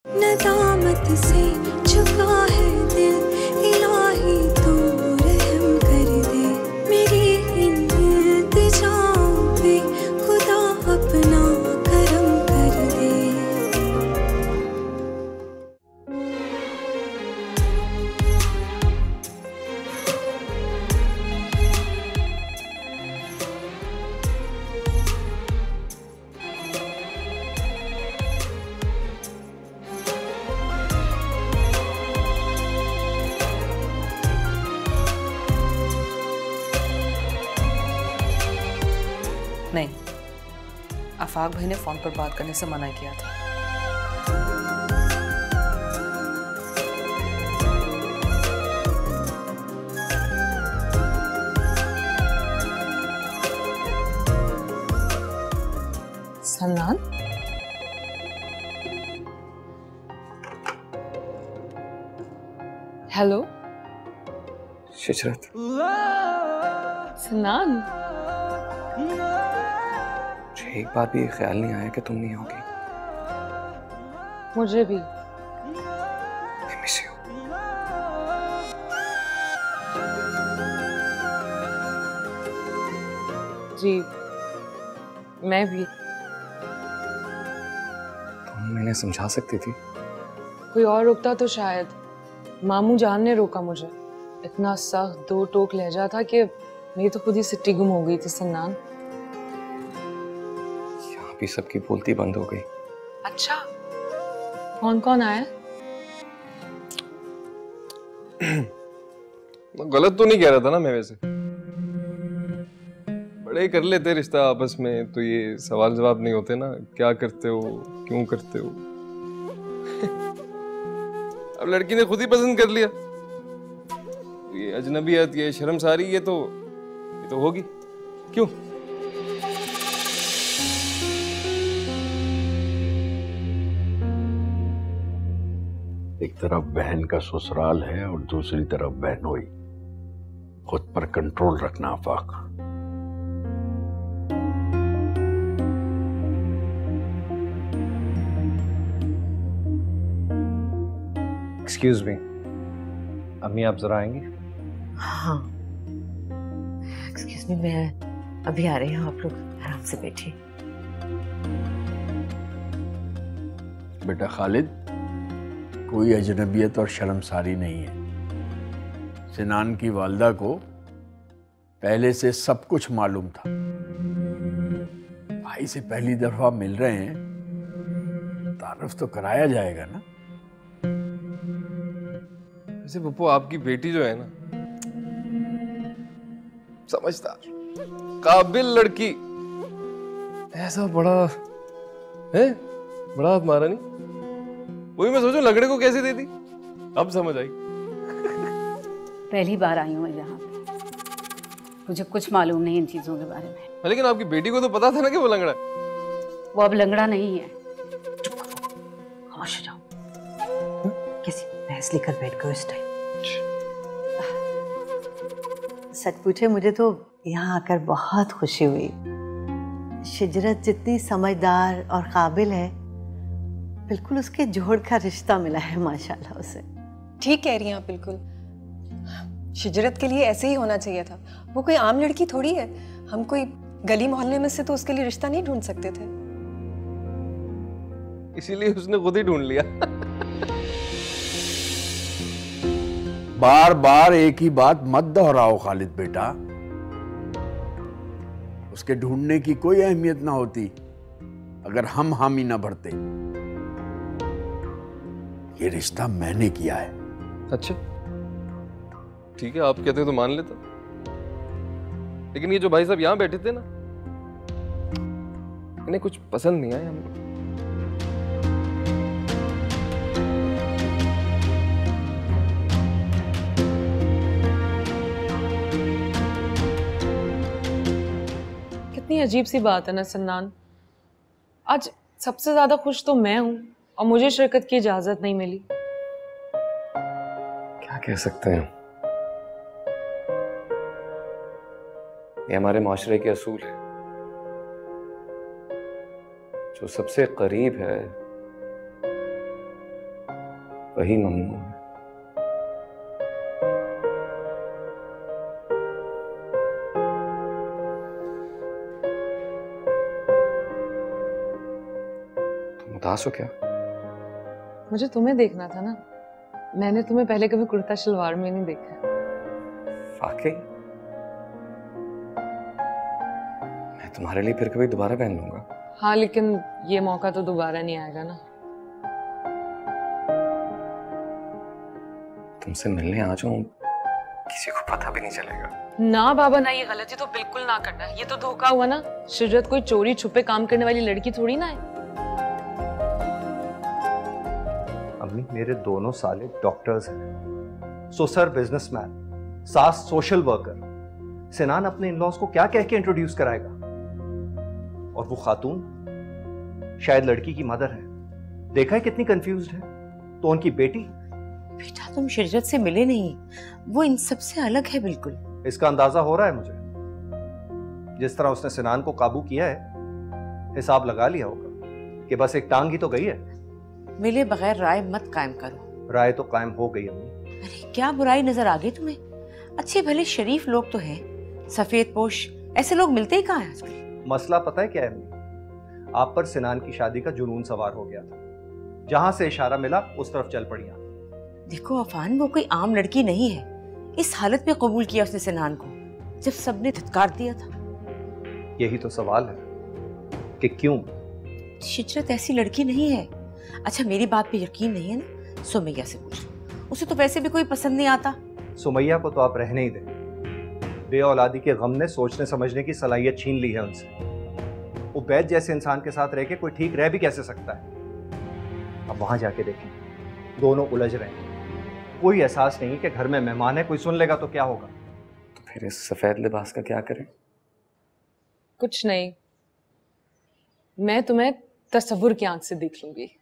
नदामत से झुका है दिल, इलाही तू रहम कर दे, मेरी इन इल्तिजाओं पे खुदा अपना करम कर दे। नहीं, आफाक भाई ने फोन पर बात करने से मना किया था। सन्नान, हेलो शिजरत, सन्नान, मुझे एक बार भी ख्याल नहीं आया कि तुम नहीं होगी। मुझे भी। I miss you. जी, मैं भी। तुम मैंने समझा सकती थी। कोई और रुकता तो शायद। मामू जान ने रोका मुझे। इतना सख्त दो टोक लहजा था कि मेरी तो खुद ही सिट्टी गुम हो गई थी सन्नान। यहाँ भी सबकी बोलती बंद हो गई। अच्छा, कौन कौन आया? गलत तो नहीं कह रहा था ना मैं वैसे। बड़े कर लेते रिश्ता आपस में तो ये सवाल जवाब नहीं होते ना, क्या करते हो, क्यों करते हो। अब लड़की ने खुद ही पसंद कर लिया। ये अजनबियत, ये शर्मसारी, ये तो होगी। क्यों? एक तरफ बहन का ससुराल है और दूसरी तरफ बहनोई। खुद पर कंट्रोल रखना आफाक। एक्सक्यूज मी, अम्मी आप जरा आएंगी? हाँ, एक्सक्यूज मी, मैं अभी आ रही हूँ, आप लोग आराम से बैठिए। बेटा खालिद, कोई अजनबियत और शर्मसारी नहीं है। सिनान की वालदा को पहले से सब कुछ मालूम था। भाई से पहली दफा मिल रहे हैं, तारुफ तो कराया जाएगा ना। वैसे पप्पू, आपकी बेटी जो है ना, समझदार, काबिल लड़की, ऐसा बड़ा है, बड़ा हाथ मारा नहीं। वही मैं सोचूं लगड़े को कैसे दे दी, अब समझ आई। पहली बार आई हूँ मैं यहाँ पे, मुझे कुछ मालूम नहीं इन चीजों के बारे में। लेकिन आपकी बेटी को तो पता था ना कि वो लंगड़ा है। वो अब लंगड़ा नहीं है। खामोश हो जाओ। कैसी बहस लेकर बैठ गए इस टाइम। सच पूछे, मुझे तो यहाँ आकर बहुत खुशी हुई। शिजरत जितनी समझदार और काबिल है, बिल्कुल उसके जोड़ का रिश्ता मिला है माशाल्लाह उसे। ठीक कह रही हैं आप, बिल्कुल। शिजरत के लिए ऐसे ही होना चाहिए था। वो कोई आम लड़की थोड़ी है। हम कोई गली मोहल्ले में से तो उसके लिए रिश्ता नहीं ढूंढ सकते थे। इसीलिए उसने खुद ही ढूंढ लिया। बार बार एक ही बात मत दोहराओ खालिद बेटा। उसके ढूंढने की कोई अहमियत ना होती अगर हम हामी ना भरते। ये रिश्ता मैंने किया है। अच्छा ठीक है, आप कहते हो तो मान लेता। लेकिन ये जो भाई साहब यहाँ बैठे थे ना, इन्हें कुछ पसंद नहीं आया हमको। कितनी अजीब सी बात है ना सन्नान। आज सबसे ज्यादा खुश तो मैं हूं और मुझे शिरकत की इजाजत नहीं मिली। क्या कह सकते हैं, ये हमारे माशरे के असूल है। जो सबसे करीब है वही मम्नू है। तुम उदास हो क्या? मुझे तुम्हें देखना था ना, मैंने तुम्हें पहले कभी कुर्ता शलवार में नहीं देखा है। वाकई? मैं तुम्हारे लिए फिर कभी दोबारा पहन लूंगा। हाँ, लेकिन ये मौका तो दोबारा नहीं आएगा ना। तुमसे मिलने आ जाऊं, किसी को पता भी नहीं चलेगा। ना बाबा ना, ये गलती तो बिल्कुल ना करना। ये तो धोखा हुआ ना। शिजरत कोई चोरी छुपे काम करने वाली लड़की थोड़ी ना है। अम्मी, मेरे दोनों साले डॉक्टर्स हैं, ससुर बिजनेसमैन, सास सोशल वर्कर। सिनान अपने इन-लॉज को क्या कह के इंट्रोड्यूस कराएगा? और वो खातून शायद लड़की की मदर है। देखा है कितनी कंफ्यूज्ड है। तो उनकी बेटी। बेटा तुम शिजरत से मिले नहीं, वो इन सब से अलग है बिल्कुल। इसका अंदाजा हो रहा है मुझे। जिस तरह उसने सिनान को काबू किया है, हिसाब लगा लिया होगा कि बस एक टांग ही तो गई है। मिले बगैर राय मत कायम करो। राय तो कायम हो गई अम्मी। अरे क्या बुराई नजर आ गई तुम्हें? अच्छे भले शरीफ लोग तो हैं, सफेद पोश ऐसे लोग मिलते ही कहाँ हैं आजकल। मसला पता है क्या है अम्मी? आप पर सिनान की शादी का जुनून सवार हो गया था। जहां से इशारा मिला उस तरफ चल पड़ी। देखो अफान, वो कोई आम लड़की नहीं है। इस हालत में कबूल किया उसने सिनान को जब सबने धिक्कार दिया था। यही तो सवाल है कि क्यों? शिजरत ऐसी लड़की नहीं है। अच्छा मेरी बात पे यकीन नहीं है ना, सुमैया से पूछ लो। उसे तो वैसे भी कोई पसंद नहीं आता। सुमैया को तो आप रहने ही दें। बे औलादी के गम ने सोचने समझने की सलाहियत छीन ली है उनसे। वो बैद जैसे इंसान के साथ रह के कोई ठीक रह भी कैसे सकता है? अब वहां जाके देखें, दोनों उलझ रहे हैं। कोई एहसास नहीं कि घर में मेहमान है, कोई सुन लेगा तो क्या होगा? तो फिर इस सफेद लिबास का क्या करें? कुछ नहीं, मैं तुम्हें तसव्वुर की आंख से देख लूंगी।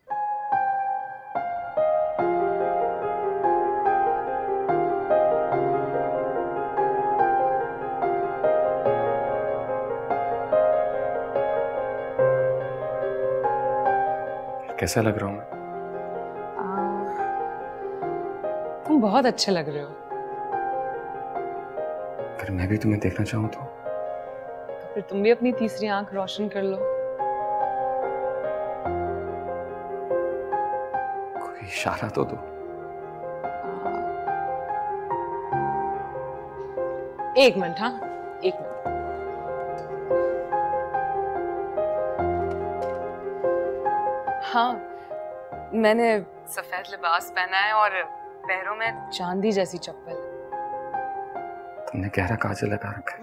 कैसा लग रहा हूं मैं? तुम बहुत अच्छे लग रहे हो। फिर मैं भी तुम्हें देखना चाहूं तो फिर तुम भी अपनी तीसरी आंख रोशन कर लो। कोई इशारा तो दो। एक मिनट, हाँ एक मिनट। हाँ, मैंने सफेद लिबास पहना है और पैरों में चांदी जैसी चप्पल। तुमने गहरा काजल लगा रखा है।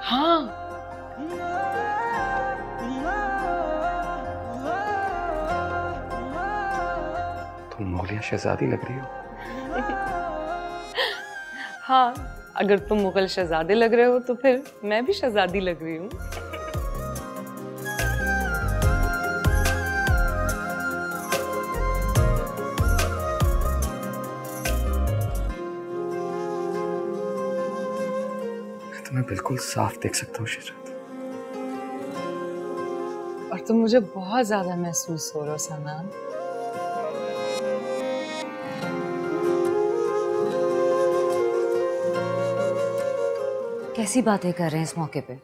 हाँ, तुम मुगलिया शहजादी लग रही हो। हाँ, अगर तुम मुगल शहजादे लग रहे हो तो फिर मैं भी शहजादी लग रही हूँ। मैं बिल्कुल साफ देख सकता हूँ शिजरत। और तुम मुझे बहुत ज्यादा महसूस हो रहे हो सनान। कैसी बातें कर रहे हैं इस मौके पे?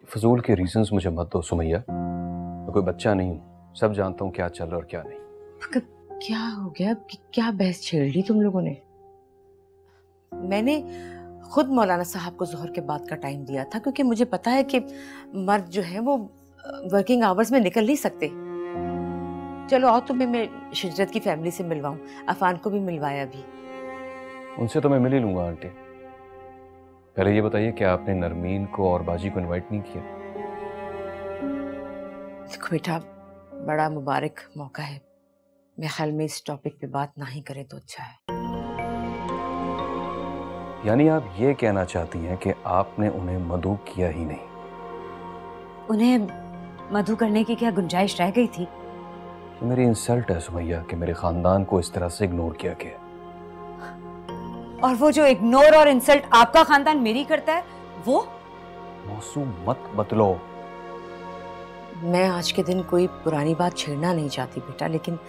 फजूल के रीजंस मुझे मत दो सुमैया। मैं कोई बच्चा नहीं हूँ, सब जानता हूँ क्या चल रहा और क्या नहीं। मगर क्या हो गया? क्या बहस छेड़ ली तुम लोगों ने? मैंने खुद मौलाना साहब को जोहर के बाद का टाइम दिया था, क्योंकि मुझे पता है कि मर्द जो है वो वर्किंग आवर्स में निकल नहीं सकते। चलो आओ तुम्हें मैं शिजरत की फैमिली से मिलवाऊं। अफान को भी मिलवाया भी। उनसे तो मैं मिल ही लूंगा आंटी। पहले ये बताइए कि आपने नरमीन को और बाजी को इनवाइट नहीं किया? देखो बेटा, बड़ा मुबारक मौका है। मेरे ख्याल में इस टॉपिक पे बात ना ही करें तो अच्छा है। यानी आप ये कहना चाहती हैं कि आपने उन्हें मधु किया ही नहीं? उन्हें मधु करने की क्या गुंजाइश रह गई थी? ये मेरी इंसल्ट है सुमैया कि मेरे खानदान को इस तरह से इग्नोर किया गया। और वो जो इग्नोर और इंसल्ट आपका खानदान मेरी करता है, वो मौसू मत बदलो। मैं आज के दिन कोई पुरानी बात छेड़ना नहीं चाहती बेटा, लेकिन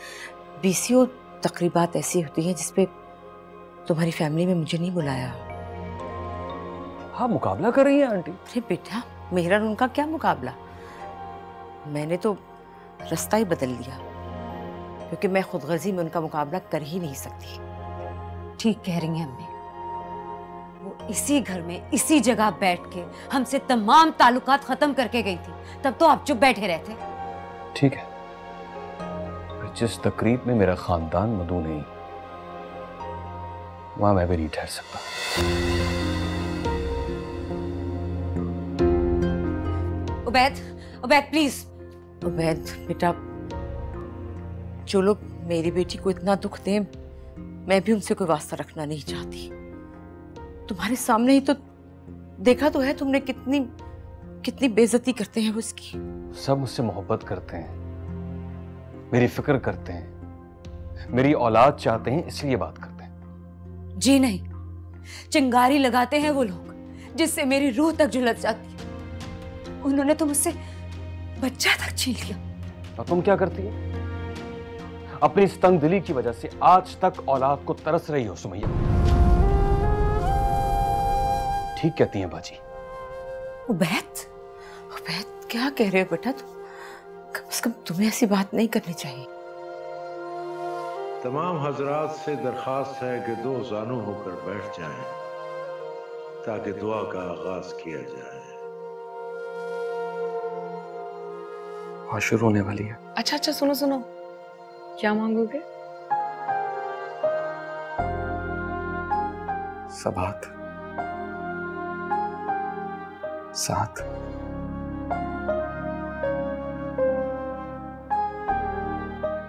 बीसीओ तकरीबात ऐसी होती हैं जिसपे तुम्हारी फैमिली में मुझे नहीं बुलाया। हाँ, मुकाबला कर रही है आंटी। अरे बेटा, मेरा और उनका क्या मुकाबला? मैंने तो रास्ता ही बदल लिया, क्योंकि मैं खुदगर्जी में उनका मुकाबला कर ही नहीं सकती। ठीक कह रही हैं अम्मी। वो इसी घर में इसी जगह बैठ के हमसे तमाम ताल्लुकात खत्म करके गई थी, तब तो आप चुप बैठे रहते। ठीक है, जिस तकरीब में मेरा खानदान मदऊ नहीं, वहां मैं भी नहीं ठहर सकता। उबैद, उबैद प्लीज। उबैद बेटा, जो लोग मेरी बेटी को इतना दुख दें, मैं भी उनसे कोई वास्ता रखना नहीं चाहती। तुम्हारे सामने ही तो देखा तो है तुमने, कितनी कितनी बेइज्जती करते हैं वो उसकी। सब मुझसे मोहब्बत करते हैं, मेरी फिक्र करते हैं, मेरी औलाद चाहते हैं, इसलिए बात करते हैं। जी नहीं, चिंगारी लगाते हैं वो लोग जिससे मेरी रूह तक झुलस जाती है। उन्होंने तो मुझसे बच्चा तक छीन लिया। और तुम क्या करती है? अपनी इस तंग दिली की वजह से आज तक औलाद को तरस रही हो सुमैया। ठीक कहती हैं बाजी। उबैद, उबैद क्या कह रहे हो बेटा तुम? कम से कम तुम्हें ऐसी बात नहीं करनी चाहिए। तमाम हजरात से दरखास्त है कि दो जानू होकर बैठ जाएं ताकि दुआ का आगाज किया जाए। हाँ, शुरू होने वाली है। अच्छा अच्छा, सुनो सुनो, क्या मांगोगे? सबात, साथ,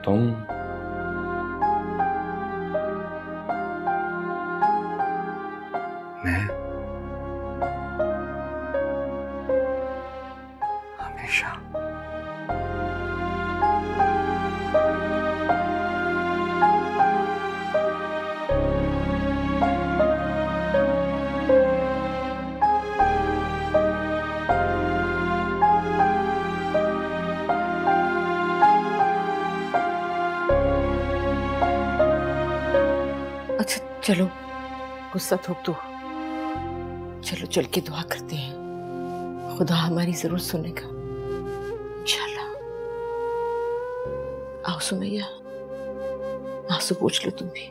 तुम, मैं, हमेशा। अच्छा चलो, गुस्सा थोक दो। चलो चल के दुआ करते हैं, खुदा हमारी जरूर सुनेगा इंशाल्लाह। आओ सुमैया, आंसू पूछ लो तुम भी।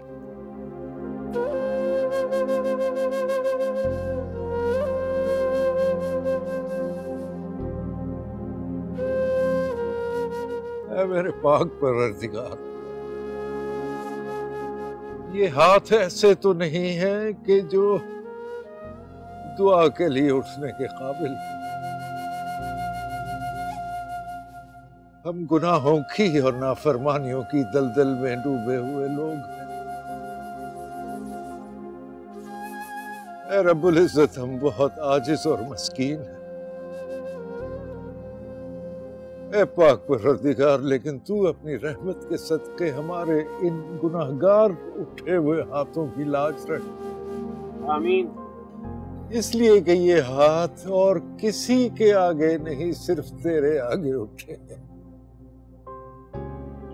मेरे पाक परवरदिगार, ये हाथ ऐसे तो नहीं है कि जो दुआ के लिए उठने के काबिल। हम गुनाहों की और नाफरमानियों की दलदल में डूबे हुए लोग हैं। ऐ रब्बुल इज्जत, हम बहुत आजिज और मस्कीन हैं। ऐ पाक परवरदिगार, लेकिन तू अपनी रहमत के सदके हमारे इन गुनाहगार उठे हुए हाथों की लाज रख। आमीन। इसलिए कि ये हाथ और किसी के आगे नहीं, सिर्फ तेरे आगे उठे हैं।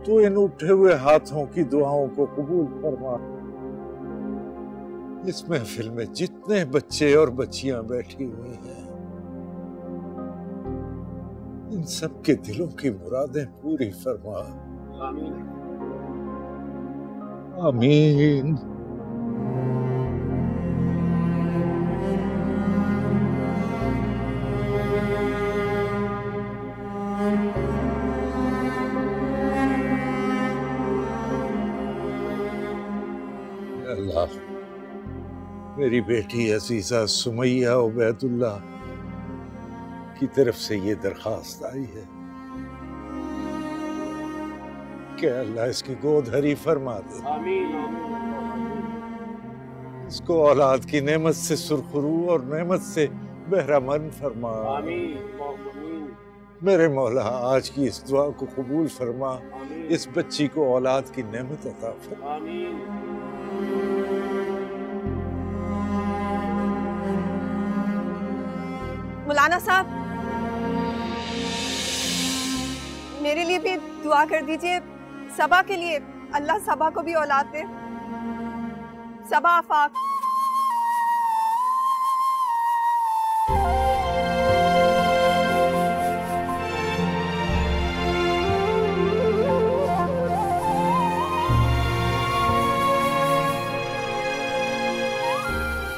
तू इन उठे हुए हाथों की दुआओं को कबूल फरमा। इस महफिल में जितने बच्चे और बच्चियां बैठी हुई हैं, इन सब के दिलों की मुरादें पूरी फरमा। आमीन आमीन। अल्लाह, मेरी बेटी अजीजा सुमैया उबैदुल्लाह की तरफ से ये दरखास्त आई है कि अल्लाह इसकी गोद हरी फरमा दे। आमीन। इसको औलाद की नेमत से सुरखरू और नेमत से बहरामंद फरमा। आमीन। मेरे मौला, आज की इस दुआ को कबूल फरमा। इस बच्ची को औलाद की नेमत अता फरमा। मौलाना साहब, मेरे लिए भी दुआ कर दीजिए, सबा के लिए, अल्लाह सबा को भी औलाद दे। सबा आफाक।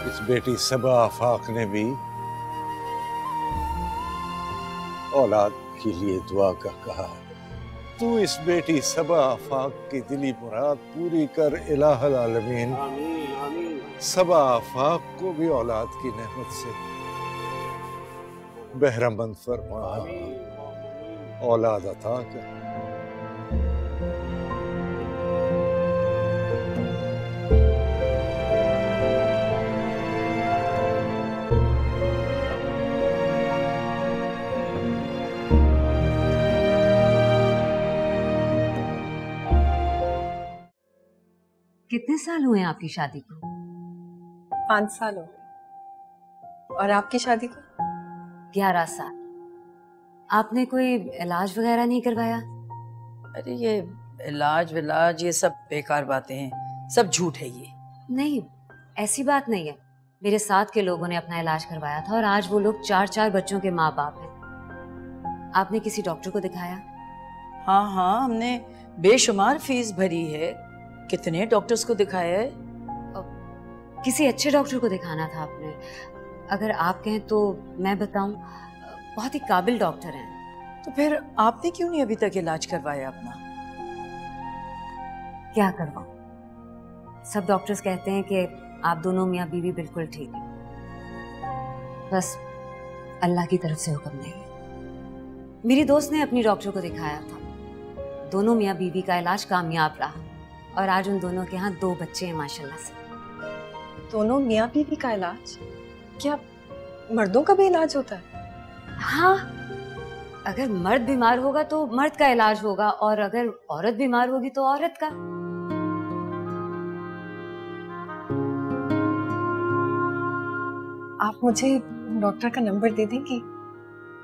इस बेटी सबा आफाक ने भी औलाद के लिए दुआ का कहा है। तू इस बेटी सबा आफाक की दिली मुराद पूरी कर इलाहुल आलमीन। आमीन आमीन। सबा आफाक को भी औलाद की नेमत से बहरामंद फरमा, औलाद अता कर। कितने साल हुए आपकी शादी को? 5 साल हो गए। और आपकी शादी को? 11 साल। आपने कोई इलाज वगैरह नहीं करवाया? अरे ये इलाज विलाज ये सब बेकार बातें हैं, सब झूठ है ये। नहीं, ऐसी बात नहीं है। मेरे साथ के लोगों ने अपना इलाज करवाया था और आज वो लोग 4-4 बच्चों के माँ बाप हैं। आपने किसी डॉक्टर को दिखाया? हाँ हाँ, हमने बेशुमार फीस भरी है, कितने डॉक्टर्स को दिखाया है। किसी अच्छे डॉक्टर को दिखाना था आपने। अगर आप कहें तो मैं बताऊं, बहुत ही काबिल डॉक्टर हैं। तो फिर आपने क्यों नहीं अभी तक इलाज करवाया अपना? क्या करवाऊं? सब डॉक्टर्स कहते हैं कि आप दोनों मियाँ बीवी बिल्कुल ठीक हैं, बस अल्लाह की तरफ से हुक्म नहीं है। मेरी दोस्त ने अपनी डॉक्टर को दिखाया था, दोनों मियाँ बीवी का इलाज कामयाब रहा और आज उन दोनों के यहाँ 2 बच्चे हैं माशाल्लाह से। दोनों मियाँ बीवी का इलाज? क्या मर्दों का भी इलाज होता है? हाँ, अगर मर्द बीमार होगा तो मर्द का इलाज होगा और अगर औरत बीमार होगी तो औरत का। आप मुझे डॉक्टर का नंबर दे देंगी?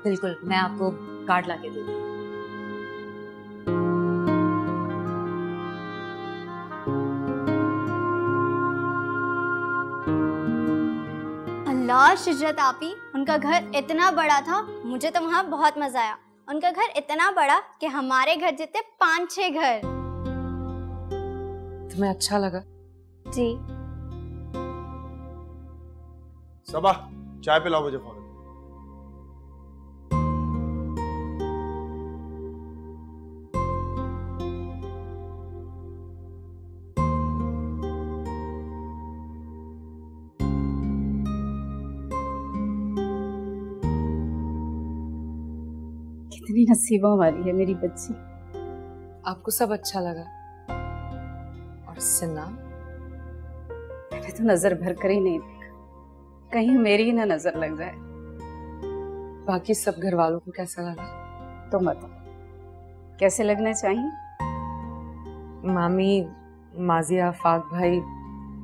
बिल्कुल, मैं आपको कार्ड लाके दे दूंगी। अल्लाह, शिजरत आपी, उनका घर इतना बड़ा था, मुझे तो वहाँ बहुत मजा आया। उनका घर इतना बड़ा कि हमारे घर जितने 5-6 घर। तुम्हें अच्छा लगा? जी। सबा, चाय पिलाओ मुझे फौरन। कितनी नसीबा वाली है मेरी बच्ची। आपको सब अच्छा लगा? और सिन्ना? मैंने तो नजर भर कर ही नहीं देखा, कहीं मेरी ही ना नजर लग जाए। बाकी सब घर वालों को कैसा लगा? तो बताओ, कैसे लगना चाहिए? मामी, माजिया, आफाक भाई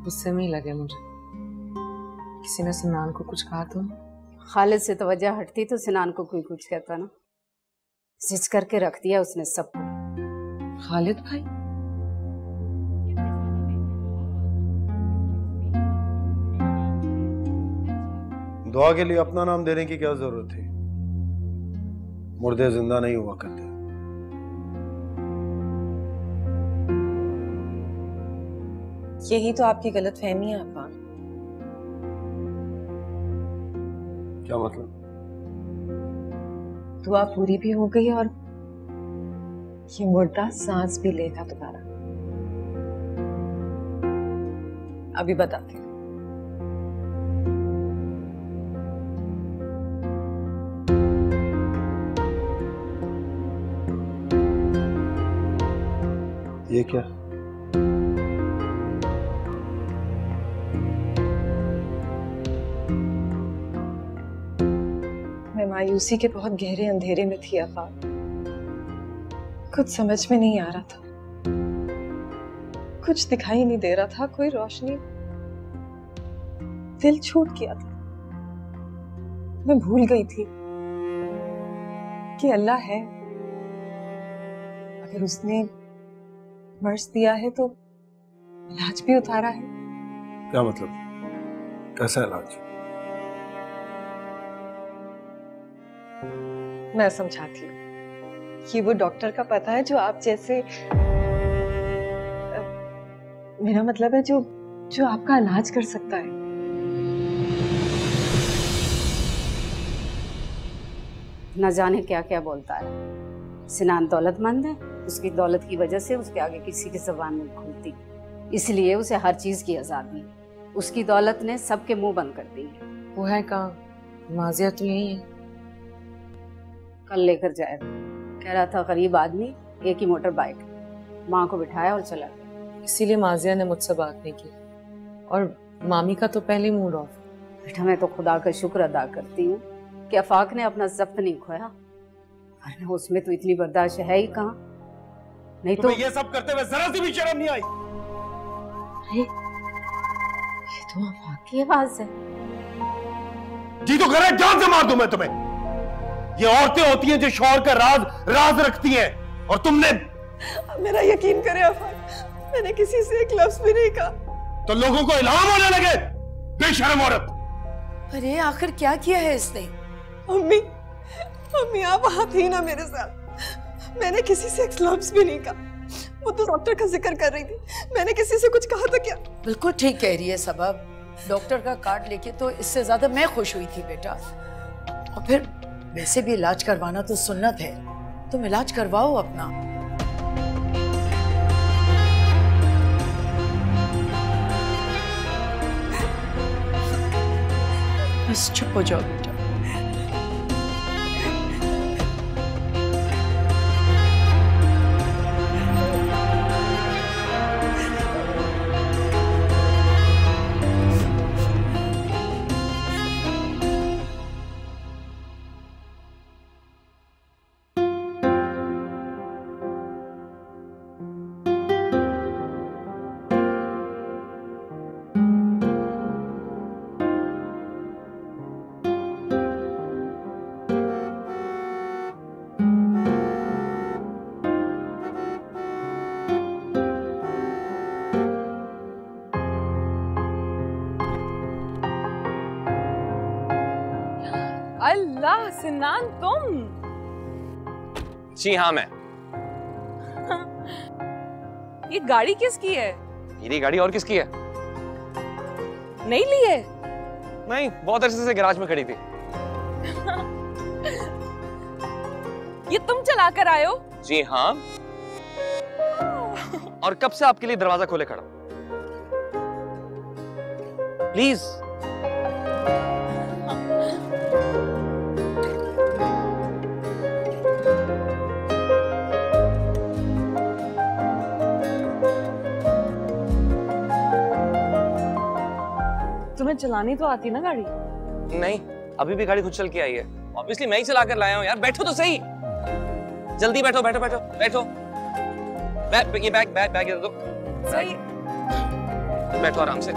गुस्से में ही लगे मुझे। किसी ने सिनान को कुछ कहा तो? खालिद से तवज्जो हटती तो सिनान को कोई कुछ कहता ना। जिच करके रख दिया उसने सबको। खालिद भाई? दुआ के लिए अपना नाम देने की क्या जरूरत थी? मुर्दे जिंदा नहीं हुआ करते। यही तो आपकी गलतफहमी है अफान। क्या मतलब? दुआ पूरी भी हो गई और ये मुर्दा सांस भी लेगा दोबारा। अभी बताती हूँ। ये क्या? मैं मायूसी के बहुत गहरे अंधेरे में थी आफाक। कुछ समझ में नहीं आ रहा था, कुछ दिखाई नहीं दे रहा था, कोई रोशनी। दिल छूट गया था। मैं भूल गई थी कि अल्लाह है। अगर उसने मर्ज दिया है तो इलाज भी उतारा है। क्या मतलब? कैसा इलाज? मैं समझाती हूँ। ये वो डॉक्टर का पता है जो आप जैसे, मेरा मतलब है जो आपका इलाज कर सकता है। न जाने क्या क्या बोलता है। सिनान दौलतमंद है, उसकी दौलत की वजह से उसके आगे किसी की ज़बान नहीं खुलती, इसलिए उसे हर चीज की आजादी। उसकी दौलत ने सबके मुंह बंद कर दिए। वो है कहाँ? माजिया तो यही है। कल लेकर जाएगा, कह रहा था गरीब आदमी, एक ही मोटर बाइक, माँ को बिठाया और चला गया। इसीलिए माजिया ने मुझसे बात नहीं की, और मामी का तो पहले मूड ऑफ। बेटा मैं तो खुदा का शुक्र अदा करती हूँ कि आफाक ने अपना जब्त नहीं खोया, वरना उसमें तो इतनी बर्दाश्त है ही कहाँ। नहीं तो ये सब करते हुए जरा सी भी शर्म नहीं आई? ये तो आफाक की आवाज है। जी तो करे, जान से मार दूं मैं तुम्हें। ये औरतें होती हैं जो शौहर का राज रखती हैं, और तुमने। मेरा यकीन करे आफाक, मैंने किसी से एक लफ्ज भी नहीं कहा। तो लोगों को इल्हाम होने लगे, बेशर्म औरत। अरे आखिर क्या किया है इसने? अम्मी, अम्मी आप वहां थी ना मेरे साथ। मैंने किसी से एक लफ्ज भी नहीं कहा। वो तो डॉक्टर का जिक्र कर रही थी, मैंने किसी से कुछ कहा था क्या? बिल्कुल ठीक कह रही है सबब। डॉक्टर का कार्ड लेके तो इससे ज्यादा मैं खुश हुई थी बेटा। और फिर वैसे भी इलाज करवाना तो सुन्नत है, तुम इलाज करवाओ अपना। बस चुप हो जाओ बेटा। अल्लाह सिनान, तुम? जी हाँ मैं। ये गाड़ी किसकी है? मेरी गाड़ी और किसकी है? नहीं ली है? नहीं, बहुत अरसे से गैराज में खड़ी थी। ये तुम चला कर आए हो? जी हाँ। और कब से आपके लिए दरवाजा खोले खड़ा? प्लीज। तुम्हें चलानी तो आती ना गाड़ी? नहीं, अभी भी गाड़ी खुद चल के आई है। ऑब्वियसली मैं ही चला कर लाया हूँ यार। बैठो तो सही, जल्दी बैठो बैठो बैठो बैठो। ये बैग दे दो। सही, बैठो आराम से।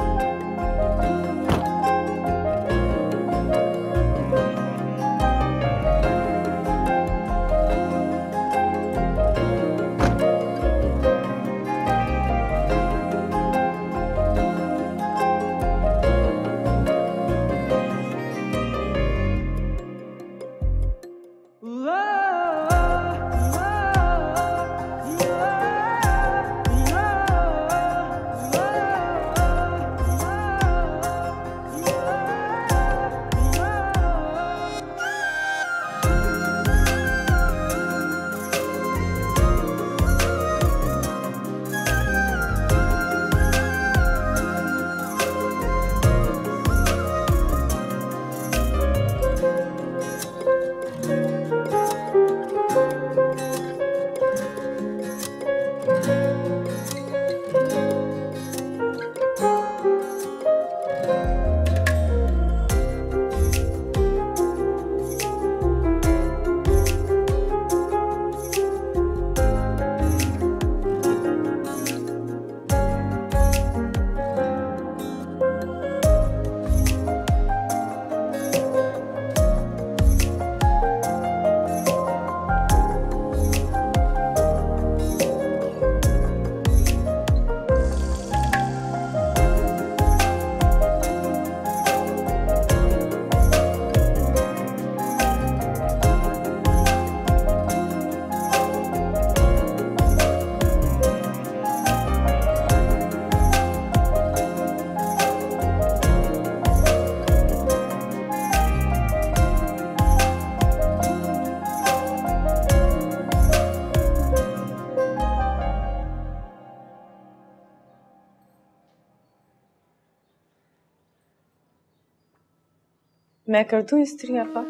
मैं कर दूं इस्त्री आपा?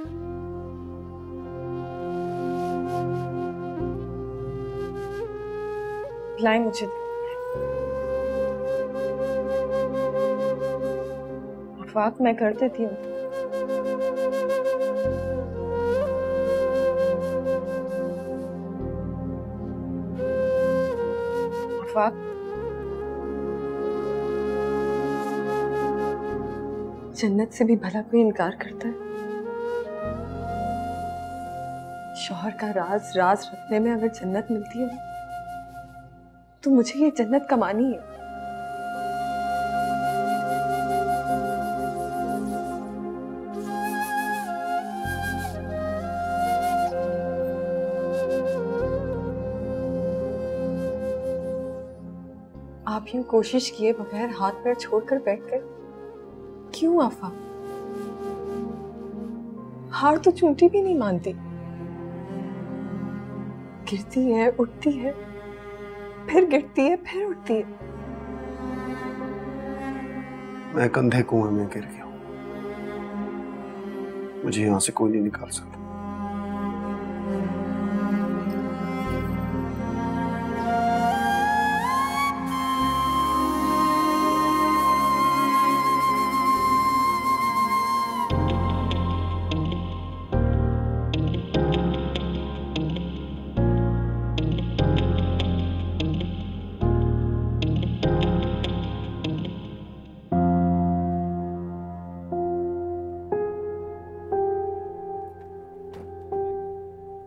लाए मुझे। आफाक मैं कर देती हूँ। आफाक जन्नत से भी भला कोई इनकार करता है? शौहर का राज राज रखने में अगर जन्नत मिलती है तो मुझे ये जन्नत कमानी है। आप यूं कोशिश किए बगैर हाथ पैर छोड़कर बैठ गए क्यों आफा? हार तो चूंटी भी नहीं मानती, गिरती है उठती है फिर गिरती है फिर उठती है। मैं कंधे कुएं में गिर गया, मुझे यहां से कोई नहीं निकाल सकता।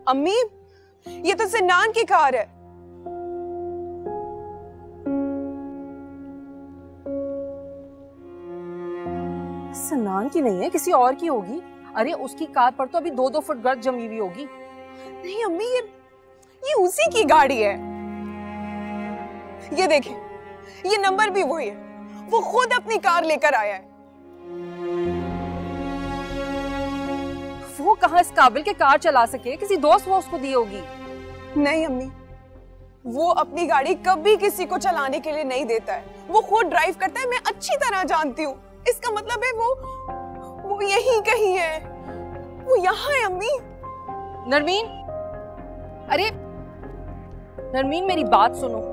अम्मी, ये तो सिनान की कार है। सिनान की नहीं है, किसी और की होगी। अरे उसकी कार पर तो अभी 2-2 फुट गर्द जमी हुई होगी। नहीं अम्मी, ये उसी की गाड़ी है। ये देखें, ये नंबर भी वही है। वो खुद अपनी कार लेकर आया है। वो कहाँ इस काबिल के कार चला सके? किसी दोस्त वो उसको दी होगी। नहीं अम्मी, वो अपनी गाड़ी कभी किसी को चलाने के लिए नहीं देता है। वो खुद ड्राइव करता है, मैं अच्छी तरह जानती हूँ। इसका मतलब है वो यहीं कहीं है। वो यहाँ है अम्मी। नरमीन, अरे नरमीन मेरी बात सुनो।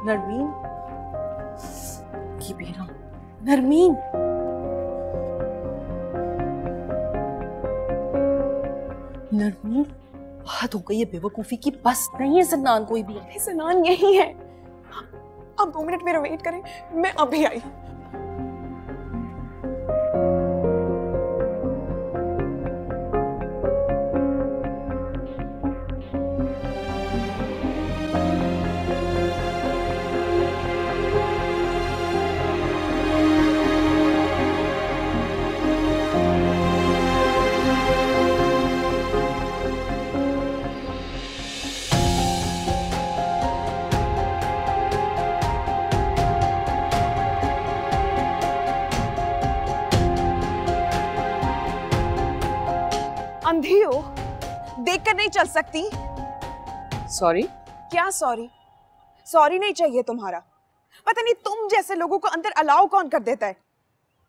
नरमीन, की बेरा, नरमीन, नरमीन, हद हो गई है बेवकूफी की। बस नहीं है सिनान कोई भी। सिनान यही है। अब 2 मिनट मेरा वेट करें, मैं अभी आई। अंधी हो, देखकर नहीं चल सकती? सॉरी? क्या सॉरी? सॉरी नहीं चाहिए तुम्हारा। पता नहीं तुम जैसे लोगों को अंदर अलाउ कौन कर देता है।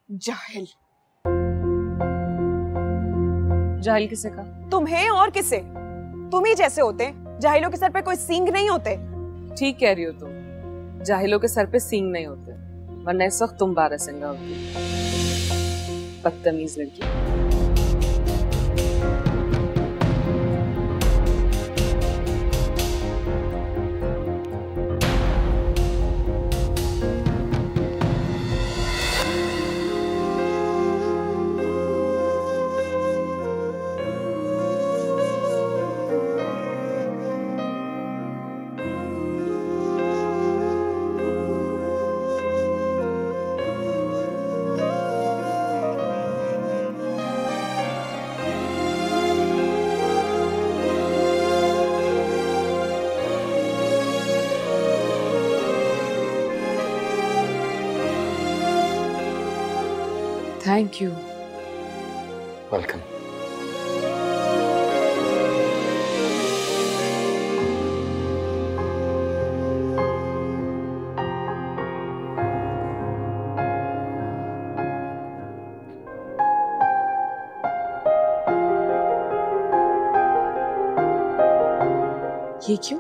जाहिल। जाहिल किसे का? तुम्हें और किसे? तुम ही जैसे होते। जाहिलों के सर पे कोई सींग नहीं होते। ठीक कह रही हो तुम, जाहिलों के सर पे सींग नहीं होते, वरना इस वक्त तुम 12 सिंगा होती। बदतमीज लड़की। Thank you. वेलकम। ये क्यों?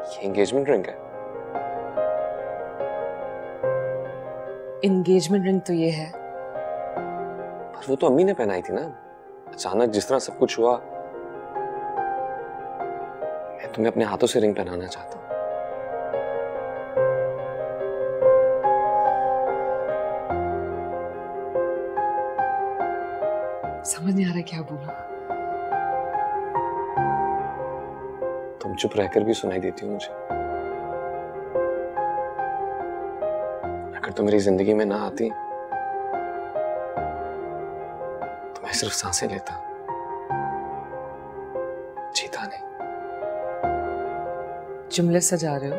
ये एंगेजमेंट रिंग है। एंगेजमेंट रिंग तो ये है। पर वो तो अम्मी ने पहनाई थी ना। अचानक जिस तरह सब कुछ हुआ, मैं तुम्हें अपने हाथों से रिंग पहनाना चाहता हूँ। समझ नहीं आ रहा क्या बोलूं। तुम चुप रहकर भी सुनाई देती हो मुझे। अगर तुम मेरी जिंदगी में ना आती तो मैं सिर्फ सांसें लेता, जीता नहीं। जुमले सजा रहे हो?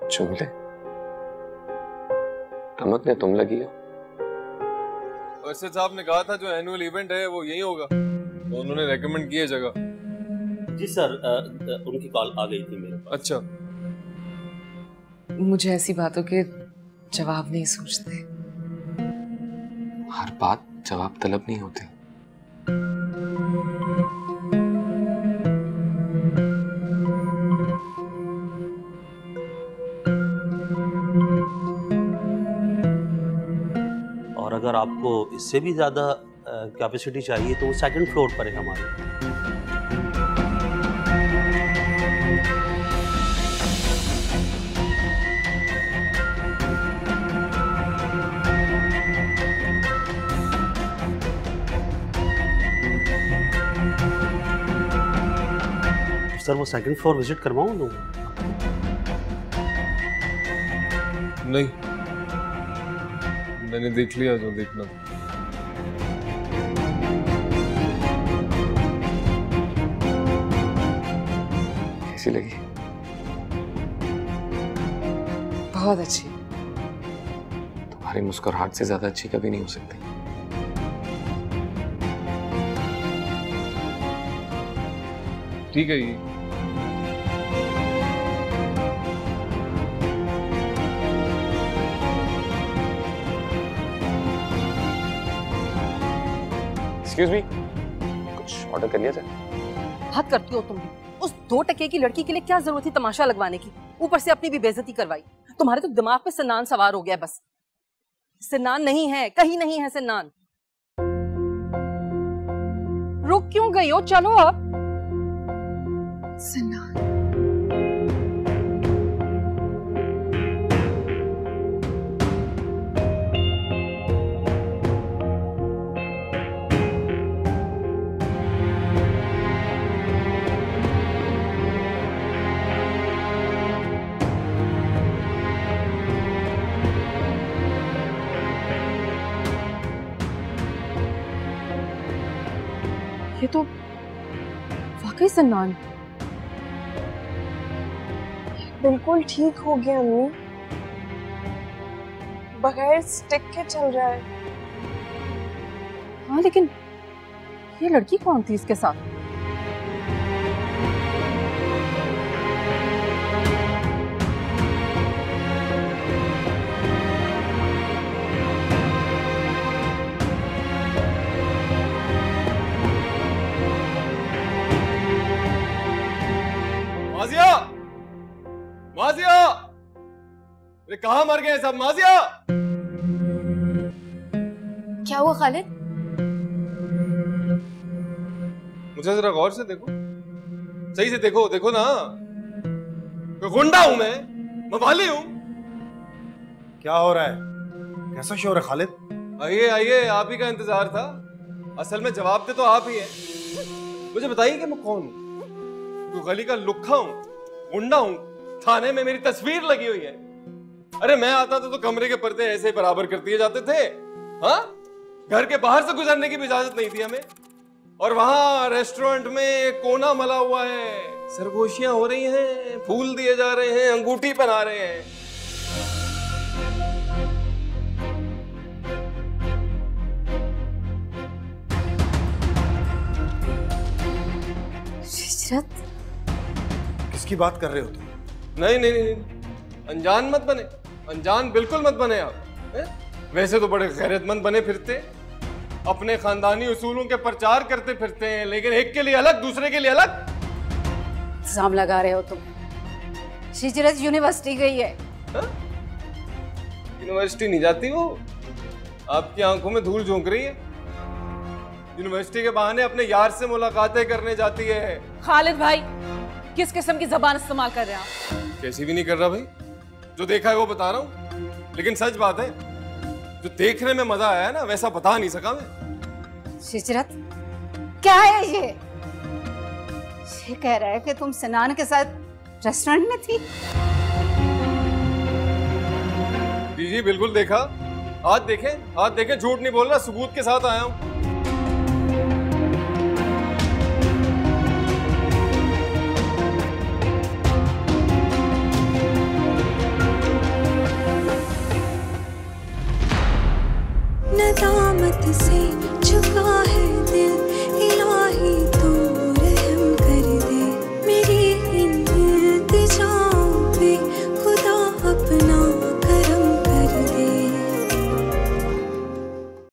जुमले? टमक ने तुम लगी हो। अर्शद साहब ने कहा था जो एनुअल इवेंट है वो यही होगा, तो उन्होंने रेकमेंड की है जगह। जी सर, उनकी कॉल आ गई थी मेरे पास। अच्छा। मुझे ऐसी बातों के जवाब नहीं सोचते। हर बात जवाब तलब नहीं होती। और अगर आपको इससे भी ज्यादा कैपेसिटी चाहिए तो वो सेकंड फ्लोर पर है हमारे। सर वो सेकंड फ्लोर विजिट करवाऊं लोग? नहीं, मैंने देख लिया जो देखना। कैसी लगी? बहुत अच्छी। तुम्हारी मुस्कुराहट से ज्यादा अच्छी कभी नहीं हो सकती। ठीक है। ये एक्सक्यूज मी, कुछ ऑर्डर कर लिया जाए? हद करती हो तुम भी। उस 2 टके की लड़की के लिए क्या जरूरत थी तमाशा लगवाने की? ऊपर से अपनी भी बेइज्जती करवाई। तुम्हारे तो दिमाग पे सिनान सवार हो गया बस। सिनान नहीं है, कहीं नहीं है सिनान। रुक क्यों गई हो? चलो अब। सिनान। ये तो वाकई सिनान। बिल्कुल ठीक हो गया अम्मी, बगैर स्टिक के चल रहा है। हाँ लेकिन ये लड़की कौन थी इसके साथ? माजिया! माजिया! अरे कहाँ मर गए सब? माजिया! क्या हुआ खालिद? मुझे जरा गौर से देखो, सही से देखो, देखो ना। मैं गुंडा हूं, मैं वाली हूं। क्या हो रहा है? कैसा शोर है खालिद? आइए आइए, आप ही का इंतजार था। असल में जवाब दे तो आप ही हैं। मुझे बताइए कि मैं कौन हूं? तो गली का लुक्खा हूं, गुंडा हूं, थाने में मेरी तस्वीर लगी हुई है। अरे मैं आता था तो कमरे के पर्दे ऐसे बराबर कर दिए जाते थे। हाँ, घर के बाहर से गुजरने की भी इजाजत नहीं थी हमें। और वहां रेस्टोरेंट में कोना मला हुआ है, सरगोशियां हो रही हैं, फूल दिए जा रहे हैं, अंगूठी पहना रहे हैं। हिजरत, किसकी बात कर रहे हो तुम? नहीं नहीं नहीं, अनजान मत बने, अनजान बिल्कुल मत बने आप। वैसे तो बड़े गैरतमंद बने फिरते, अपने खानदानी उसूलों के प्रचार करते फिरते हैं, लेकिन एक के लिए अलग, दूसरे के लिए अलग इल्जाम लगा रहे हो तुम। हिजरत यूनिवर्सिटी गई है। यूनिवर्सिटी नहीं जाती वो, आपकी आंखों में धूल झोंक रही है। यूनिवर्सिटी के बहाने अपने यार से मुलाकातें करने जाती है। खालिद भाई, किस किस्म की जबान इस्तेमाल कर रहे हैं आप? कैसी भी नहीं कर रहा भाई, जो देखा है वो बता रहा हूँ। लेकिन सच बात है, जो देखने में मजा आया ना वैसा बता नहीं सका मैं। हिजरत, क्या है ये कह रहा है कि तुम सिनान के साथ रेस्टोरेंट में थी? जी जी बिल्कुल देखा, हाथ देखें, झूठ नहीं बोल रहा, सबूत के साथ आया हूं। नदामत से झुका है दिल